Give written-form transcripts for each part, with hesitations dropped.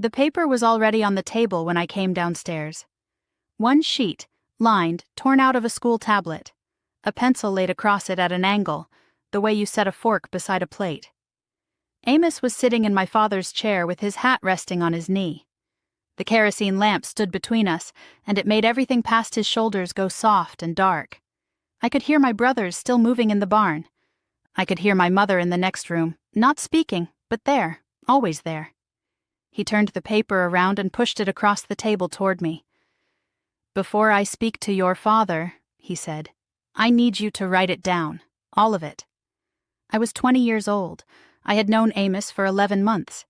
The paper was already on the table when I came downstairs. One sheet, lined, torn out of a school tablet. A pencil laid across it at an angle, the way you set a fork beside a plate. Amos was sitting in my father's chair with his hat resting on his knee. The kerosene lamp stood between us, and it made everything past his shoulders go soft and dark. I could hear my brothers still moving in the barn. I could hear my mother in the next room, not speaking, but there, always there. He turned the paper around and pushed it across the table toward me. "Before I speak to your father," he said, "I need you to write it down, all of it." I was 20 years old. I had known Amos for 11 months.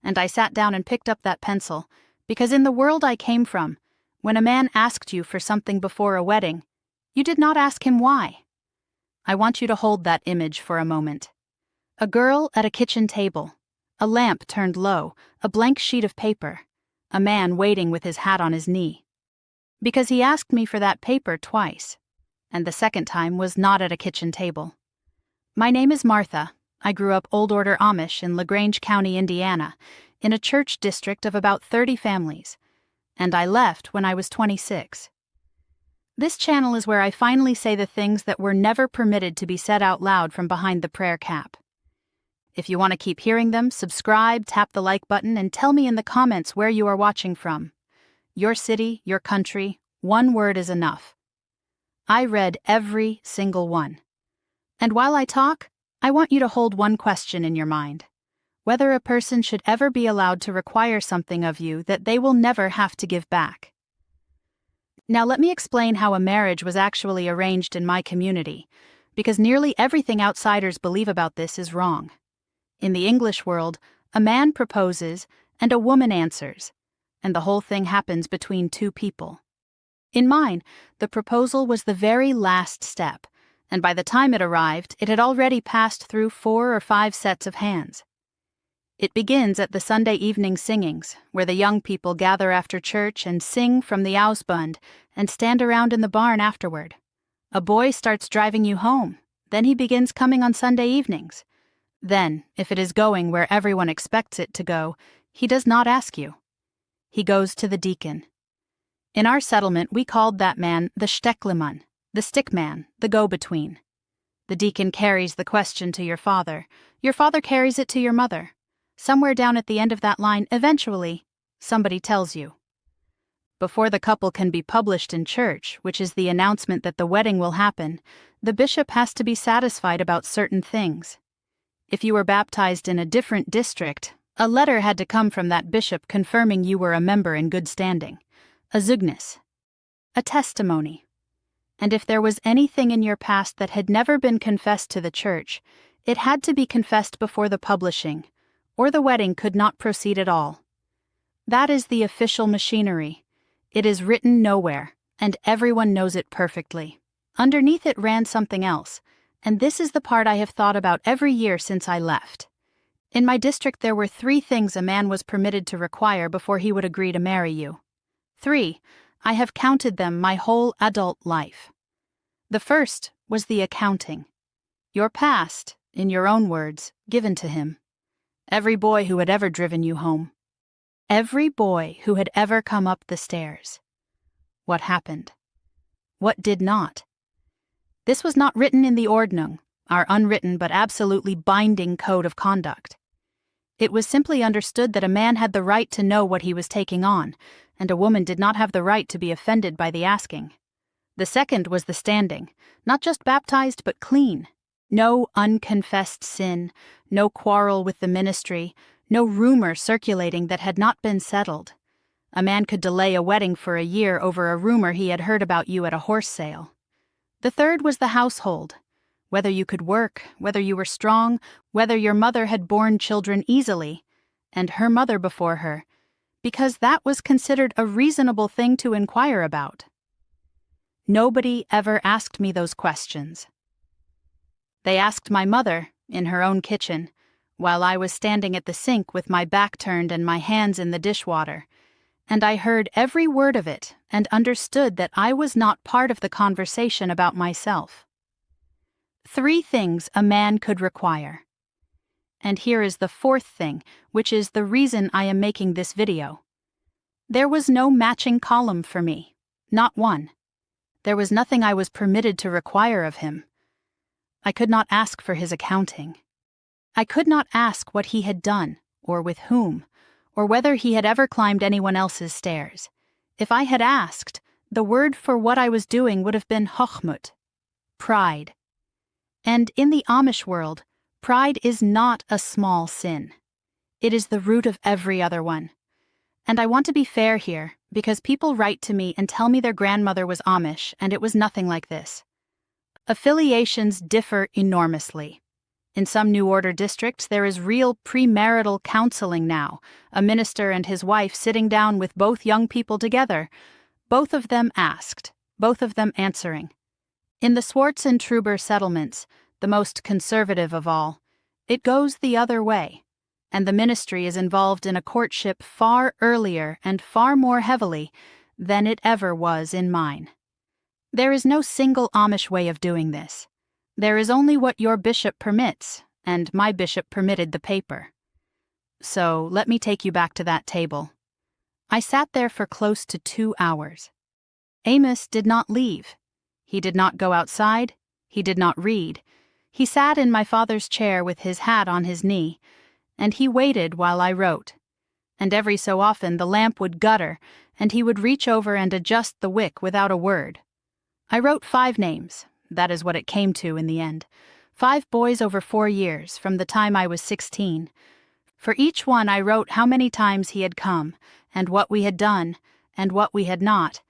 And I sat down and picked up that pencil, because in the world I came from, when a man asked you for something before a wedding, you did not ask him why. I want you to hold that image for a moment. A girl at a kitchen table, a lamp turned low, a blank sheet of paper, a man waiting with his hat on his knee. Because he asked me for that paper twice, and the second time was not at a kitchen table. My name is Martha. I grew up Old Order Amish in LaGrange County, Indiana, in a church district of about 30 families, and I left when I was 26. This channel is where I finally say the things that were never permitted to be said out loud from behind the prayer cap. If you want to keep hearing them, subscribe, tap the like button, and tell me in the comments where you are watching from. Your city, your country, one word is enough. I read every single one. And while I talk, I want you to hold one question in your mind: whether a person should ever be allowed to require something of you that they will never have to give back. Now let me explain how a marriage was actually arranged in my community, because nearly everything outsiders believe about this is wrong. In the English world, a man proposes and a woman answers, and the whole thing happens between two people. In mine, the proposal was the very last step, and by the time it arrived, it had already passed through 4 or 5 sets of hands. It begins at the Sunday evening singings, where the young people gather after church and sing from the Ausbund and stand around in the barn afterward. A boy starts driving you home, then he begins coming on Sunday evenings. Then, if it is going where everyone expects it to go, he does not ask you. He goes to the deacon. In our settlement, we called that man the Stecklemann, the stick man, the go-between. The deacon carries the question to your father carries it to your mother. Somewhere down at the end of that line, eventually, somebody tells you. Before the couple can be published in church, which is the announcement that the wedding will happen, the bishop has to be satisfied about certain things. If you were baptized in a different district, a letter had to come from that bishop confirming you were a member in good standing, a zeugnis, a testimony. And if there was anything in your past that had never been confessed to the church, it had to be confessed before the publishing, or the wedding could not proceed at all. That is the official machinery. It is written nowhere, and everyone knows it perfectly. Underneath it ran something else, and this is the part I have thought about every year since I left. In my district there were 3 things a man was permitted to require before he would agree to marry you. 3. I have counted them my whole adult life. The first was the accounting. Your past, in your own words, given to him. Every boy who had ever driven you home. Every boy who had ever come up the stairs. What happened? What did not? This was not written in the Ordnung, our unwritten but absolutely binding code of conduct. It was simply understood that a man had the right to know what he was taking on, and a woman did not have the right to be offended by the asking. The second was the standing, not just baptized but clean. No unconfessed sin, no quarrel with the ministry, no rumor circulating that had not been settled. A man could delay a wedding for a year over a rumor he had heard about you at a horse sale. The third was the household. Whether you could work, whether you were strong, whether your mother had borne children easily, and her mother before her, because that was considered a reasonable thing to inquire about. Nobody ever asked me those questions. They asked my mother, in her own kitchen, while I was standing at the sink with my back turned and my hands in the dishwater, and I heard every word of it and understood that I was not part of the conversation about myself. 3 things a man could require. And here is the fourth thing, which is the reason I am making this video. There was no matching column for me. Not one. There was nothing I was permitted to require of him. I could not ask for his accounting. I could not ask what he had done, or with whom, or whether he had ever climbed anyone else's stairs. If I had asked, the word for what I was doing would have been hochmut, pride. And in the Amish world, pride is not a small sin. It is the root of every other one. And I want to be fair here, because people write to me and tell me their grandmother was Amish, and it was nothing like this. Affiliations differ enormously. In some New Order districts, there is real premarital counseling now, a minister and his wife sitting down with both young people together, both of them asked, both of them answering. In the Swartz and Truber settlements, the most conservative of all, it goes the other way, and the ministry is involved in a courtship far earlier and far more heavily than it ever was in mine. There is no single Amish way of doing this. There is only what your bishop permits, and my bishop permitted the paper. So let me take you back to that table. I sat there for close to 2 hours. Amos did not leave. He did not go outside. He did not read. He sat in my father's chair with his hat on his knee, and he waited while I wrote. And every so often the lamp would gutter, and he would reach over and adjust the wick without a word. I wrote 5 names. That is what it came to in the end. 5 boys over 4 years, from the time I was 16. For each one I wrote how many times he had come, and what we had done, and what we had not.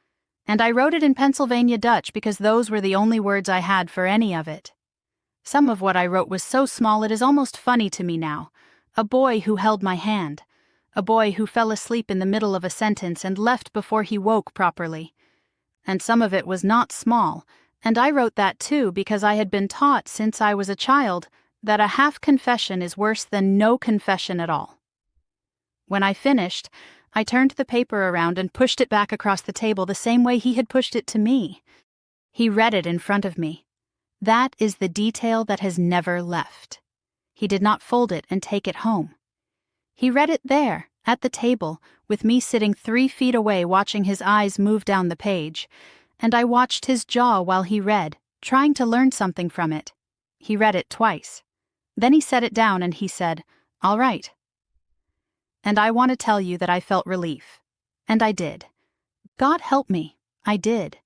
And I wrote it in Pennsylvania Dutch because those were the only words I had for any of it. Some of what I wrote was so small it is almost funny to me now. A boy who held my hand. A boy who fell asleep in the middle of a sentence and left before he woke properly. And some of it was not small, and I wrote that too because I had been taught since I was a child that a half confession is worse than no confession at all. When I finished, I turned the paper around and pushed it back across the table the same way he had pushed it to me. He read it in front of me. That is the detail that has never left. He did not fold it and take it home. He read it there, at the table, with me sitting 3 feet away watching his eyes move down the page, and I watched his jaw while he read, trying to learn something from it. He read it twice. Then he set it down and he said, "All right." And I want to tell you that I felt relief. And I did. God help me, I did.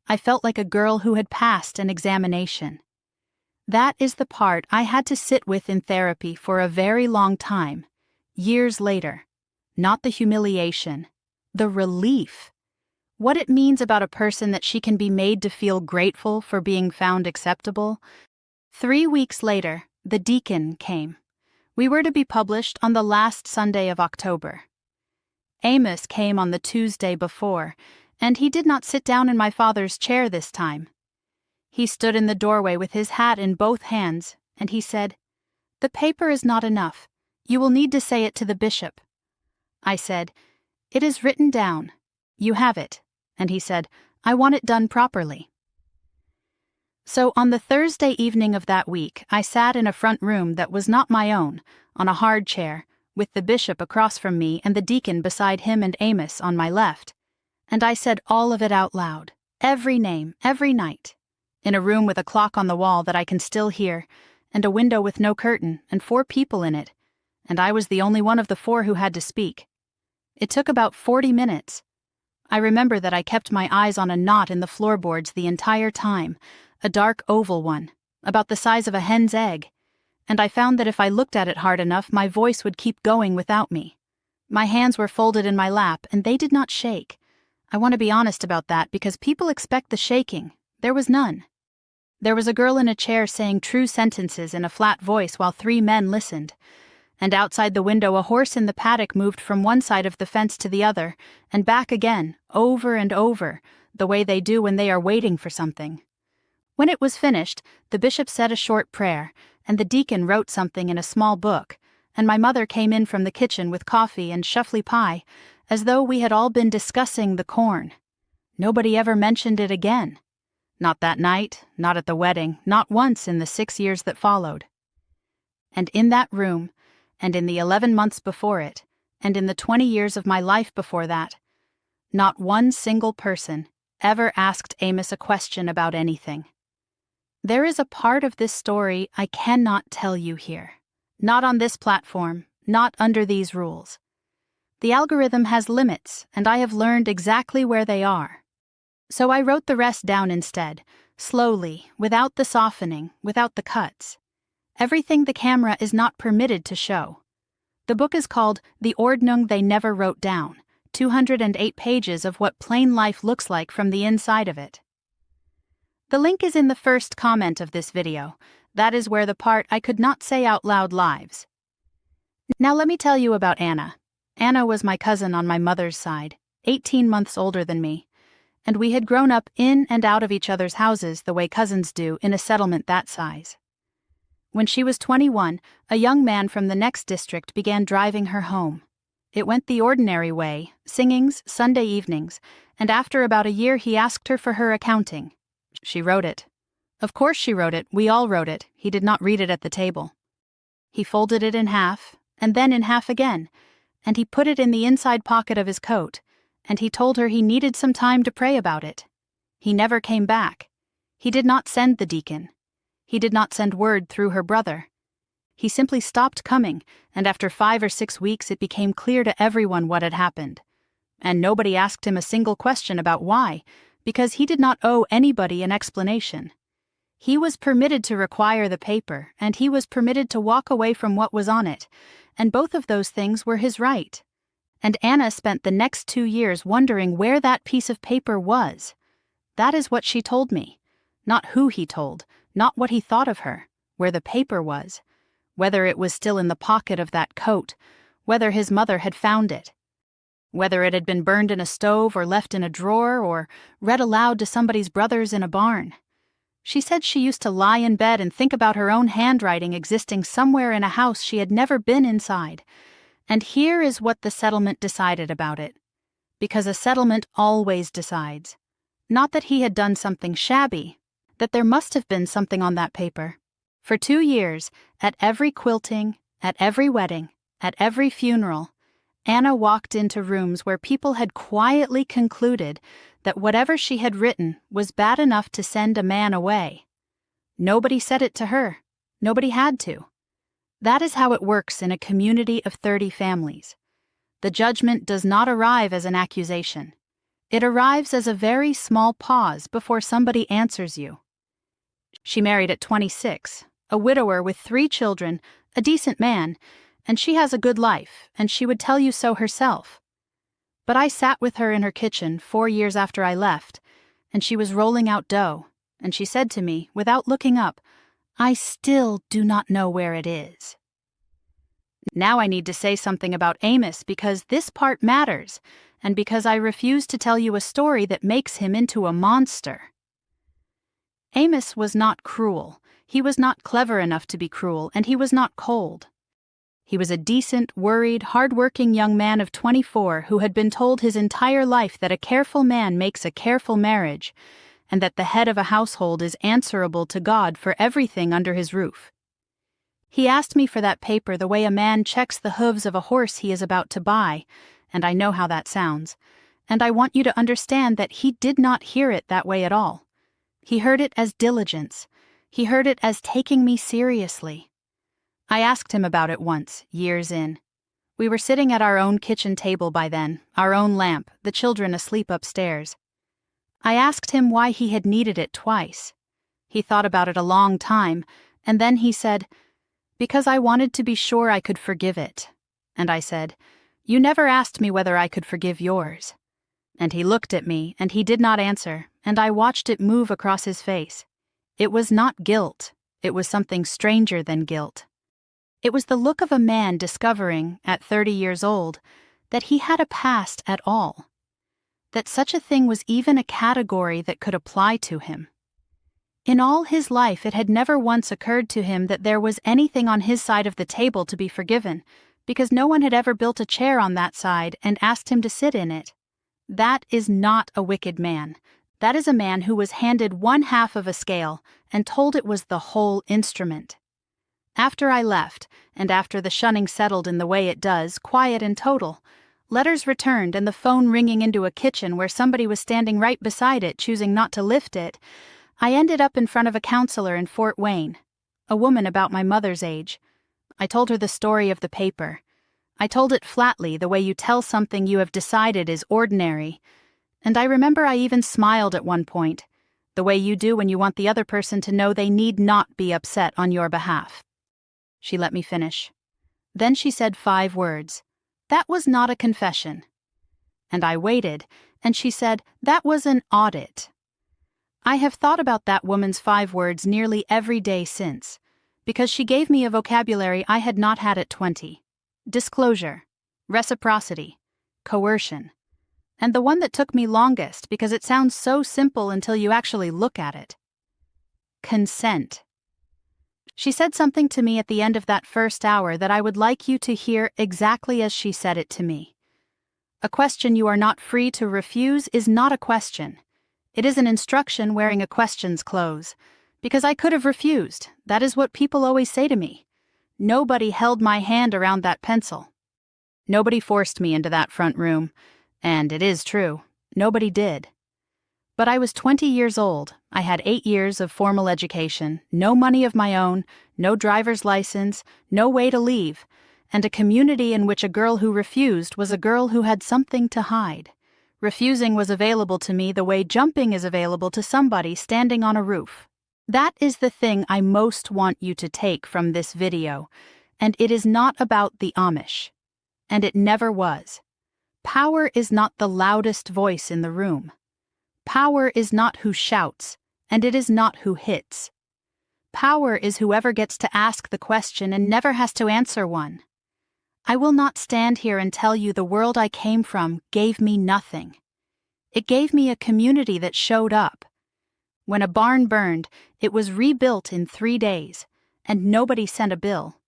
I felt like a girl who had passed an examination. That is the part I had to sit with in therapy for a very long time, years later. Not the humiliation, the relief. What it means about a person that she can be made to feel grateful for being found acceptable. 3 weeks later, the deacon came. We were to be published on the last Sunday of October. Amos came on the Tuesday before, and he did not sit down in my father's chair this time. He stood in the doorway with his hat in both hands, and he said, "The paper is not enough. You will need to say it to the bishop." I said, "It is written down. You have it." And he said, "I want it done properly." So on the Thursday evening of that week, I sat in a front room that was not my own, on a hard chair, with the bishop across from me and the deacon beside him and Amos on my left. And I said all of it out loud, every name, every night, in a room with a clock on the wall that I can still hear, and a window with no curtain, and 4 people in it, and I was the only one of the 4 who had to speak. It took about 40 minutes. I remember that I kept my eyes on a knot in the floorboards the entire time, a dark oval one, about the size of a hen's egg, and I found that if I looked at it hard enough, my voice would keep going without me. My hands were folded in my lap, and they did not shake. I want to be honest about that because people expect the shaking. There was none. There was a girl in a chair saying true sentences in a flat voice while 3 men listened. And outside the window a horse in the paddock moved from one side of the fence to the other, and back again, over and over, the way they do when they are waiting for something. When it was finished, the bishop said a short prayer, and the deacon wrote something in a small book, and my mother came in from the kitchen with coffee and shuffly pie, as though we had all been discussing the corn. Nobody ever mentioned it again. Not that night, not at the wedding, not once in the 6 years that followed. And in that room, and in the 11 months before it, and in the 20 years of my life before that, not one single person ever asked Amos a question about anything. There is a part of this story I cannot tell you here. Not on this platform, not under these rules. The algorithm has limits, and I have learned exactly where they are. So I wrote the rest down instead, slowly, without the softening, without the cuts. Everything the camera is not permitted to show. The book is called The Ordnung They Never Wrote Down, 208 pages of what plain life looks like from the inside of it. The link is in the first comment of this video. That is where the part I could not say out loud lives. Now let me tell you about Anna. Anna was my cousin on my mother's side, 18 months older than me, and we had grown up in and out of each other's houses the way cousins do in a settlement that size. When she was 21, a young man from the next district began driving her home. It went the ordinary way, singings, Sunday evenings, and after about a year he asked her for her accounting. She wrote it. Of course she wrote it, we all wrote it, he did not read it at the table. He folded it in half, and then in half again, and he put it in the inside pocket of his coat, and he told her he needed some time to pray about it. He never came back. He did not send the deacon. He did not send word through her brother. He simply stopped coming, and after 5 or 6 weeks it became clear to everyone what had happened. And nobody asked him a single question about why, because he did not owe anybody an explanation. He was permitted to require the paper, and he was permitted to walk away from what was on it, and both of those things were his right. And Anna spent the next 2 years wondering where that piece of paper was. That is what she told me. Not who he told, not what he thought of her, where the paper was, whether it was still in the pocket of that coat, whether his mother had found it, whether it had been burned in a stove or left in a drawer or read aloud to somebody's brothers in a barn. She said she used to lie in bed and think about her own handwriting existing somewhere in a house she had never been inside. And here is what the settlement decided about it. Because a settlement always decides. Not that he had done something shabby, that there must have been something on that paper. For 2 years, at every quilting, at every wedding, at every funeral, Anna walked into rooms where people had quietly concluded that whatever she had written was bad enough to send a man away. Nobody said it to her. Nobody had to. That is how it works in a community of 30 families. The judgment does not arrive as an accusation. It arrives as a very small pause before somebody answers you. She married at 26, a widower with 3 children, a decent man, and she has a good life, and she would tell you so herself. But I sat with her in her kitchen 4 years after I left, and she was rolling out dough, and she said to me, without looking up, "I still do not know where it is." Now I need to say something about Amos because this part matters, and because I refuse to tell you a story that makes him into a monster. Amos was not cruel. He was not clever enough to be cruel, and he was not cold. He was a decent, worried, hard-working young man of 24 who had been told his entire life that a careful man makes a careful marriage, and that the head of a household is answerable to God for everything under his roof. He asked me for that paper the way a man checks the hooves of a horse he is about to buy, and I know how that sounds, and I want you to understand that he did not hear it that way at all. He heard it as diligence. He heard it as taking me seriously. I asked him about it once, years in. We were sitting at our own kitchen table by then, our own lamp, the children asleep upstairs. I asked him why he had needed it twice. He thought about it a long time, and then he said, "Because I wanted to be sure I could forgive it." And I said, "You never asked me whether I could forgive yours." And he looked at me, and he did not answer, and I watched it move across his face. It was not guilt. It was something stranger than guilt. It was the look of a man discovering, at 30 years old, that he had a past at all. That such a thing was even a category that could apply to him. In all his life it had never once occurred to him that there was anything on his side of the table to be forgiven, because no one had ever built a chair on that side and asked him to sit in it. That is not a wicked man. That is a man who was handed one half of a scale and told it was the whole instrument. After I left, and after the shunning settled in the way it does, quiet and total, letters returned and the phone ringing into a kitchen where somebody was standing right beside it choosing not to lift it, I ended up in front of a counselor in Fort Wayne, a woman about my mother's age. I told her the story of the paper. I told it flatly, the way you tell something you have decided is ordinary. And I remember I even smiled at one point, the way you do when you want the other person to know they need not be upset on your behalf. She let me finish. Then she said 5 words. That was not a confession. And I waited, and she said, that was an audit. I have thought about that woman's 5 words nearly every day since, because she gave me a vocabulary I had not had at 20. Disclosure, reciprocity, coercion, and the one that took me longest because it sounds so simple until you actually look at it. Consent. She said something to me at the end of that first hour that I would like you to hear exactly as she said it to me. A question you are not free to refuse is not a question. It is an instruction wearing a question's clothes. Because I could have refused. That is what people always say to me. Nobody held my hand around that pencil. Nobody forced me into that front room. And it is true, nobody did. But I was 20 years old. I had 8 years of formal education, no money of my own, no driver's license, no way to leave, and a community in which a girl who refused was a girl who had something to hide. Refusing was available to me the way jumping is available to somebody standing on a roof. That is the thing I most want you to take from this video, and it is not about the Amish. And it never was. Power is not the loudest voice in the room. Power is not who shouts, and it is not who hits. Power is whoever gets to ask the question and never has to answer one. I will not stand here and tell you the world I came from gave me nothing. It gave me a community that showed up. When a barn burned, it was rebuilt in 3 days, and nobody sent a bill.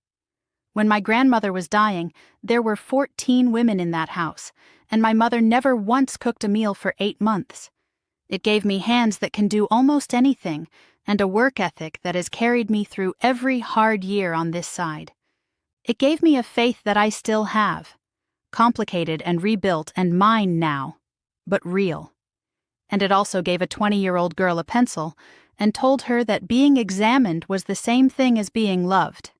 When my grandmother was dying, there were 14 women in that house, and my mother never once cooked a meal for 8 months. It gave me hands that can do almost anything, and a work ethic that has carried me through every hard year on this side. It gave me a faith that I still have, complicated and rebuilt and mine now, but real. And it also gave a 20-year-old girl a pencil and told her that being examined was the same thing as being loved.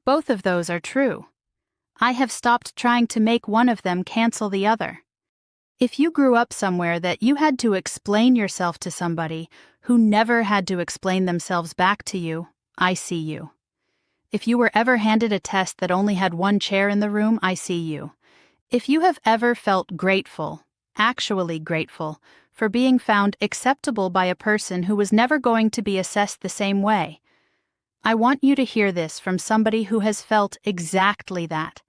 Both of those are true. I have stopped trying to make one of them cancel the other. If you grew up somewhere that you had to explain yourself to somebody who never had to explain themselves back to you, I see you. If you were ever handed a test that only had 1 chair in the room, I see you. If you have ever felt grateful, actually grateful, for being found acceptable by a person who was never going to be assessed the same way, I want you to hear this from somebody who has felt exactly that,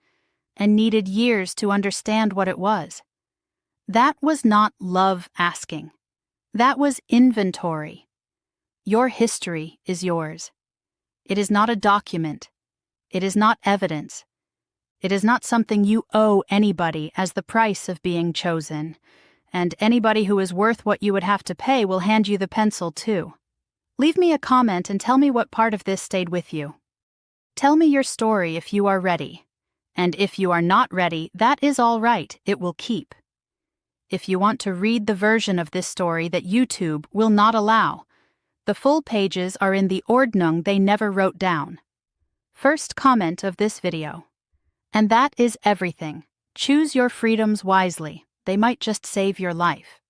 and needed years to understand what it was. That was not love asking. That was inventory. Your history is yours. It is not a document. It is not evidence. It is not something you owe anybody as the price of being chosen, and anybody who is worth what you would have to pay will hand you the pencil too. Leave me a comment and tell me what part of this stayed with you. Tell me your story if you are ready. And if you are not ready, that is all right, it will keep. If you want to read the version of this story that YouTube will not allow, the full pages are in the Ordnung they never wrote down. First comment of this video. And that is everything. Choose your freedoms wisely. They might just save your life.